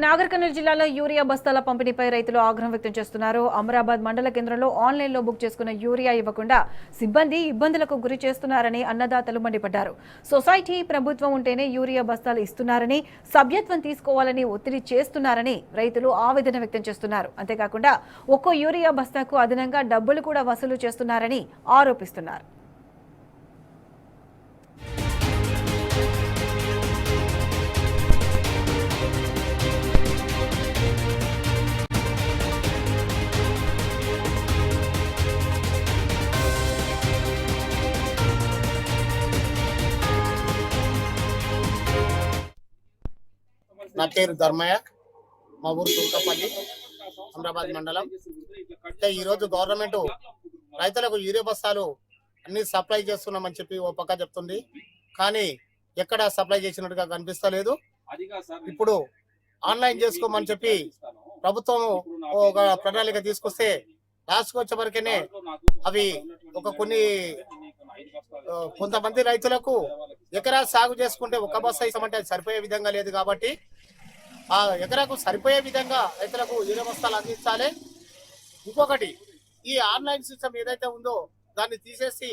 నాగర్ కర్నూలు జిల్లాలో యూరియా బస్తాల పంపిణీపై రైతులు ఆగ్రహం వ్యక్తం చేస్తున్నారు. అమరాబాద్ మండల కేంద్రంలో ఆన్లైన్లో బుక్ చేసుకున్న యూరియా ఇవ్వకుండా సిబ్బంది ఇబ్బందులకు గురి చేస్తున్నారని అన్నదాతలు మండిపడ్డారు. సొసైటీ ప్రభుత్వం ఉంటేనే యూరియా బస్తాలు ఇస్తున్నారని, సభ్యత్వం తీసుకోవాలని ఒత్తిడి చేస్తున్నారని రైతులు ఆవేదన వ్యక్తం చేస్తున్నారు. అంతేకాకుండా ఒక్కో యూరియా బస్తాకు అదనంగా డబ్బులు కూడా వసూలు చేస్తున్నారని ఆరోపిస్తున్నారు. నా పేరు ధర్మయ్య, మా ఊరు తుర్కపల్లి, అమరాబాద్ మండలం. అంటే ఈరోజు గవర్నమెంట్ రైతులకు యూరియా బస్తాలు అన్ని సప్లై చేస్తున్నామని చెప్పి ఓ పక్క చెప్తుంది, కానీ ఎక్కడ సప్లై చేసినట్టుగా కనిపిస్తలేదు. ఇప్పుడు ఆన్లైన్ చేసుకోమని చెప్పి ప్రభుత్వం ఒక ప్రణాళిక తీసుకొస్తే లాస్ట్కి వచ్చే వరకేనే అవి కొంతమంది రైతులకు ఎకరా సాగు చేసుకుంటే ఒక బస్తా ఇస్తామంటే అది సరిపోయే విధంగా లేదు. కాబట్టి ఆ ఎకరాకు సరిపోయే విధంగా రైతులకు యూరియా బస్తాలు అందించాలి. ఇంకొకటి, ఈ ఆన్లైన్ సిస్టమ్ ఏదైతే ఉందో దాన్ని తీసేసి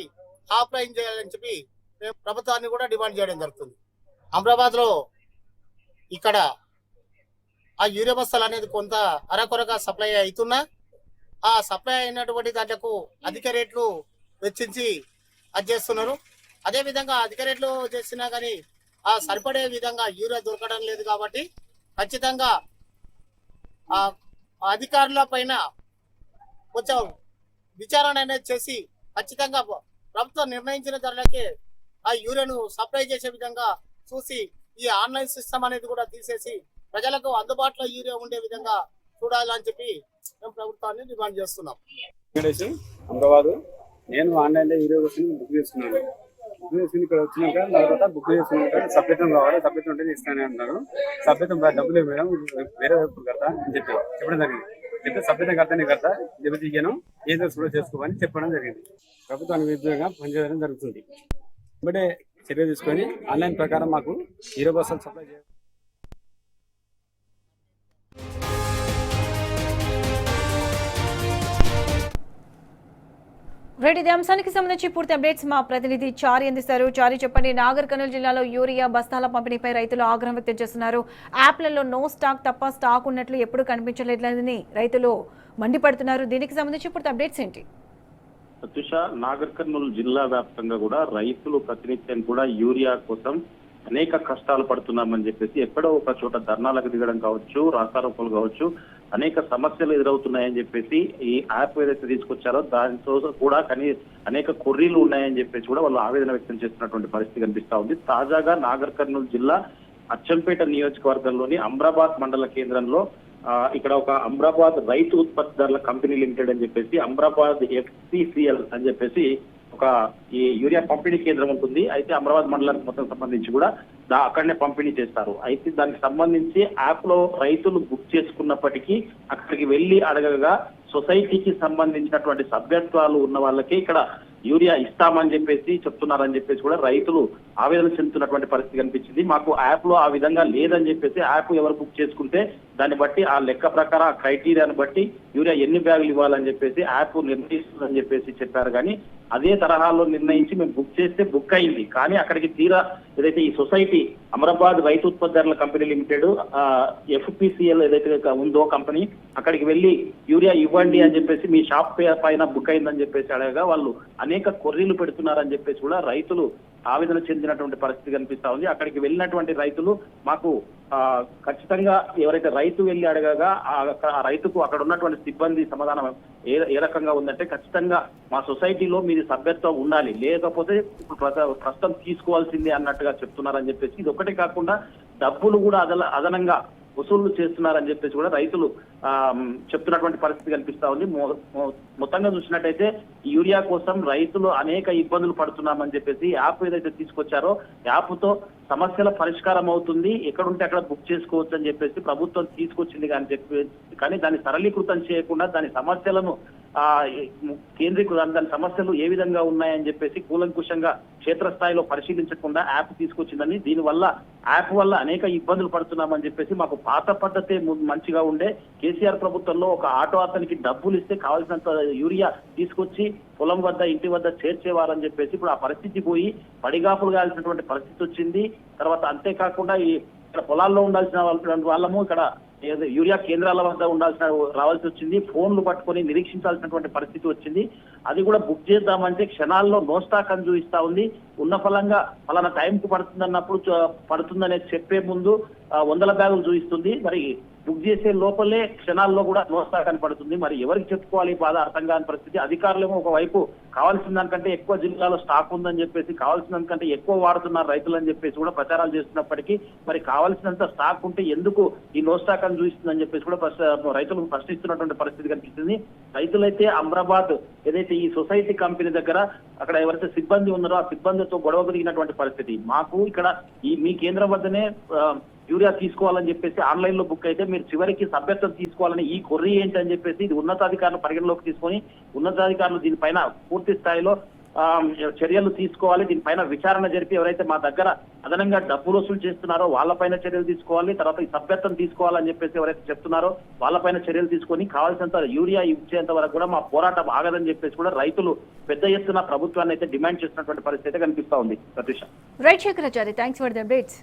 ఆఫ్లైన్ చేయాలని చెప్పి మేము ప్రభుత్వాన్ని కూడా డిమాండ్ చేయడం జరుగుతుంది. అమరాబాద్ లో ఇక్కడ ఆ యూరియా బస్తాలు అనేది కొంత అరకొరగా సప్లై అవుతున్నా, ఆ సప్లై అయినటువంటి దాంట్లకు అధిక రేట్లు వెచ్చించి అది చేస్తున్నారు. అదే విధంగా అధిక రేట్లు చేసినా కానీ ఆ సరిపడే విధంగా యూరియా దొరకడం లేదు. కాబట్టి ఖచ్చితంగా ఆ అధికారుల పైన కొంచెం విచారణ అనేది చేసి ఖచ్చితంగా ప్రభుత్వం నిర్ణయించిన ధరలకే ఆ యూరియాను సప్లై చేసే విధంగా చూసి ఈ ఆన్లైన్ సిస్టమ్ అనేది కూడా తీసేసి ప్రజలకు అందుబాటులో యూరియా ఉండే విధంగా చూడాలని చెప్పి మేము ప్రభుత్వాన్ని డిమాండ్ చేస్తున్నాం. అమరాబాద్ నేను ఆన్లైన్ లో యూరియా కోసం బుక్ చేసుకున్నాను. బుక్ చేసుకుని ఇక్కడ వచ్చినాక తర్వాత బుక్ చేసుకున్నాక సభ్యత్వం కావాలి, సభ్యత్వం ఉంటే ఇస్తానే అన్నారు. సభ్యత్వం డబ్బులు మేడం వేరే వైపు కడతా అని చెప్పడం జరిగింది. చెప్తే సభ్యత్వం కడతానే కడతా దెబ్బతీయను ఏదో కూడా చేసుకోవాలని చెప్పడం జరిగింది. ప్రభుత్వానికి విధంగా పనిచేయడం జరుగుతుంది. బట్ చర్య తీసుకొని ఆన్లైన్ ప్రకారం మాకు యూరియా బస్తాలు సప్లై చేయాలి. ఇదే అంశానికి సంబంధించి పూర్తి అప్డేట్స్ మా ప్రతినిధి చారి అందిస్తారు. చారి, చెప్పండి. నాగర్ కర్నూలు జిల్లాలో యూరియా బస్తాల పంపిణీపై రైతులు ఆగ్రహం వ్యక్తం చేస్తున్నారు. యాప్లలో నో స్టాక్ తప్ప స్టాక్ ఉన్నట్లు ఎప్పుడు కనిపించలేదని రైతులు మండిపడుతున్నారు. దీనికి సంబంధించి పూర్తి అప్డేట్స్ ఏంటి? సతీష, నాగర్ కర్నూలు జిల్లా వ్యాప్తంగా కూడా రైతులు ప్రతినిత్యం కూడా యూరియా కోసం అనేక కష్టాలు పడుతున్నామని చెప్పేసి ఎక్కడో ఒక చోట ధర్నాలకు దిగడం కావచ్చు, రాస్తారోకోలు కావచ్చు, అనేక సమస్యలు ఎదురవుతున్నాయని చెప్పేసి ఈ యాప్ ఏదైతే తీసుకొచ్చారో దానితో కూడా అనేక కొర్రీలు ఉన్నాయని చెప్పేసి కూడా వాళ్ళు ఆవేదన వ్యక్తం చేస్తున్నటువంటి పరిస్థితి కనిపిస్తా ఉంది. తాజాగా నాగర్ కర్నూలు జిల్లా అచ్చంపేట నియోజకవర్గంలోని అమరాబాద్ మండల కేంద్రంలో ఇక్కడ ఒక అమరాబాద్ రైతు ఉత్పత్తిదారుల కంపెనీ లిమిటెడ్ అని చెప్పేసి అమరాబాద్ FPCL అని చెప్పేసి ఒక ఈ యూరియా పంపిణీ కేంద్రం ఉంటుంది. అయితే అమరాబాద్ మండలానికి మొత్తం సంబంధించి కూడా అక్కడనే పంపిణీ చేస్తారు. అయితే దానికి సంబంధించి యాప్ లో రైతులు బుక్ చేసుకున్నప్పటికీ అక్కడికి వెళ్లి అడగగా సొసైటీకి సంబంధించినటువంటి సభ్యత్వాలు ఉన్న వాళ్ళకి ఇక్కడ యూరియా ఇస్తామని చెప్పేసి చెప్తున్నారని చెప్పేసి కూడా రైతులు ఆవేదన చెందుతున్నటువంటి పరిస్థితి కనిపించింది. మాకు యాప్ లో ఆ విధంగా లేదని చెప్పేసి యాప్ ఎవరు బుక్ చేసుకుంటే దాన్ని బట్టి ఆ లెక్క ప్రకారం ఆ క్రైటీరియాను బట్టి యూరియా ఎన్ని బ్యాగులు ఇవ్వాలని చెప్పేసి యాప్ నిర్ణయిస్తుందని చెప్పేసి చెప్పారు. కానీ అదే తరహాలో నిర్ణయించి మేము బుక్ చేస్తే బుక్ అయింది. కానీ అక్కడికి తీరా ఏదైతే ఈ సొసైటీ అమరాబాద్ రైతు ఉత్పత్తిదారుల కంపెనీ లిమిటెడ్ FPCL ఏదైతే ఉందో కంపెనీ, అక్కడికి వెళ్లి యూరియా ఇవ్వండి అని చెప్పేసి మీ షాప్ పైన బుక్ అయిందని చెప్పేసి అడగగా వాళ్ళు అనేక కొర్రీలు పెడుతున్నారని చెప్పేసి కూడా రైతులు ఆవేదన చెందినటువంటి పరిస్థితి కనిపిస్తా ఉంది. అక్కడికి వెళ్ళినటువంటి రైతులు మాకు ఖచ్చితంగా ఎవరైతే రైతు వెళ్లి అడగగా ఆ రైతుకు అక్కడ ఉన్నటువంటి సిబ్బంది సమాధానం ఏ రకంగా ఉందంటే, ఖచ్చితంగా మా సొసైటీలో మీది సభ్యత్వం ఉండాలి, లేకపోతే ప్రస్తుతం తీసుకోవాల్సిందే అన్నట్టుగా చెప్తున్నారని చెప్పేసి, ఇది ఒకటే కాకుండా డబ్బులు కూడా అదనంగా వసూళ్లు చేస్తున్నారని చెప్పేసి కూడా రైతులు చెప్తున్నటువంటి పరిస్థితి కనిపిస్తా ఉంది. మొత్తంగా చూసినట్టయితే యూరియా కోసం రైతులు అనేక ఇబ్బందులు పడుతున్నామని చెప్పేసి యాప్ ఏదైతే తీసుకొచ్చారో యాప్తో సమస్యల పరిష్కారం అవుతుంది, ఎక్కడుంటే అక్కడ బుక్ చేసుకోవచ్చు అని చెప్పేసి ప్రభుత్వం తీసుకొచ్చింది కానీ దాన్ని సరళీకృతం చేయకుండా దాని సమస్యలను దాని సమస్యలు ఏ విధంగా ఉన్నాయని చెప్పేసి కూలంకుషంగా క్షేత్రస్థాయిలో పరిశీలించకుండా యాప్ తీసుకొచ్చిందని, దీనివల్ల యాప్ వల్ల అనేక ఇబ్బందులు పడుతున్నామని చెప్పేసి, మాకు పాత పద్ధతే మంచిగా ఉండే, కేసీఆర్ ప్రభుత్వంలో ఒక ఆటో అతనికి డబ్బులు ఇస్తే కావాల్సినంత యూరియా తీసుకొచ్చి పొలం వద్ద ఇంటి వద్ద చేర్చేవారని చెప్పేసి, ఇప్పుడు ఆ పరిస్థితి పోయి పడిగాపులు కాల్సినటువంటి పరిస్థితి వచ్చింది. తర్వాత అంతేకాకుండా ఇక్కడ పొలాల్లో ఉండాల్సిన వాళ్ళము ఇక్కడ యూరియా కేంద్రాల వద్ద రావాల్సి వచ్చింది. ఫోన్లు పట్టుకొని నిరీక్షించాల్సినటువంటి పరిస్థితి వచ్చింది. అది కూడా బుక్ చేద్దామంటే క్షణాల్లో నో స్టాక్ అని చూపిస్తా ఉంది. ఉన్న ఫలంగా ఫలానా టైంకు పడుతుందన్నప్పుడు పడుతుందనేది చెప్పే ముందు 100 బ్యాగులు చూపిస్తుంది. మరి బుక్ చేసే లోపలే క్షణాల్లో కూడా నో స్టాక్ అని పడుతుంది. మరి ఎవరికి చెప్పుకోవాలి బాధ అర్థం కాని పరిస్థితి. అధికారులేమో ఒకవైపు కావాల్సిన దానికంటే ఎక్కువ జిల్లాలో స్టాక్ ఉందని చెప్పేసి, కావాల్సిన దానికంటే ఎక్కువ వాడుతున్నారు రైతులు అని చెప్పేసి కూడా ప్రచారాలు చేస్తున్నప్పటికీ, మరి కావాల్సినంత స్టాక్ ఉంటే ఎందుకు ఈ నో స్టాక్ అని చూస్తుందని చెప్పేసి కూడా రైతులకు ప్రశ్నిస్తున్నటువంటి పరిస్థితి కనిపిస్తుంది. రైతులైతే అమ్రాబాద్ ఏదైతే ఈ సొసైటీ కంపెనీ దగ్గర అక్కడ ఎవరైతే సిబ్బంది ఉన్నారో ఆ సిబ్బందితో గొడవ కలిగినటువంటి పరిస్థితి. మాకు ఇక్కడ మీ కేంద్రం వద్దనే యూరియా తీసుకోవాలని చెప్పేసి ఆన్లైన్ లో బుక్ అయితే మీరు చివరికి సభ్యత్వం తీసుకోవాలని ఈ కొర్రీ ఏంటి అని చెప్పేసి ఇది ఉన్నతాధికారులు పరిగణలోకి తీసుకొని ఉన్నతాధికారులు దీనిపైన పూర్తి స్థాయిలో చర్యలు తీసుకోవాలి. దీనిపైన విచారణ జరిపి ఎవరైతే మా దగ్గర అదనంగా డబ్బులు వసూలు చేస్తున్నారో వాళ్ళపైన చర్యలు తీసుకోవాలి. తర్వాత ఈ సభ్యత్వం తీసుకోవాలని చెప్పేసి ఎవరైతే చెప్తున్నారో వాళ్ళపైన చర్యలు తీసుకొని కావాల్సినంత యూరియా ఇచ్చేంత వరకు కూడా మా పోరాటం ఆగదని చెప్పేసి కూడా రైతులు పెద్ద ఎత్తున ప్రభుత్వాన్ని అయితే డిమాండ్ చేస్తున్నటువంటి పరిస్థితి కనిపిస్తా ఉంది. Pratyusha. Right Shekharachari, thanks for the updates.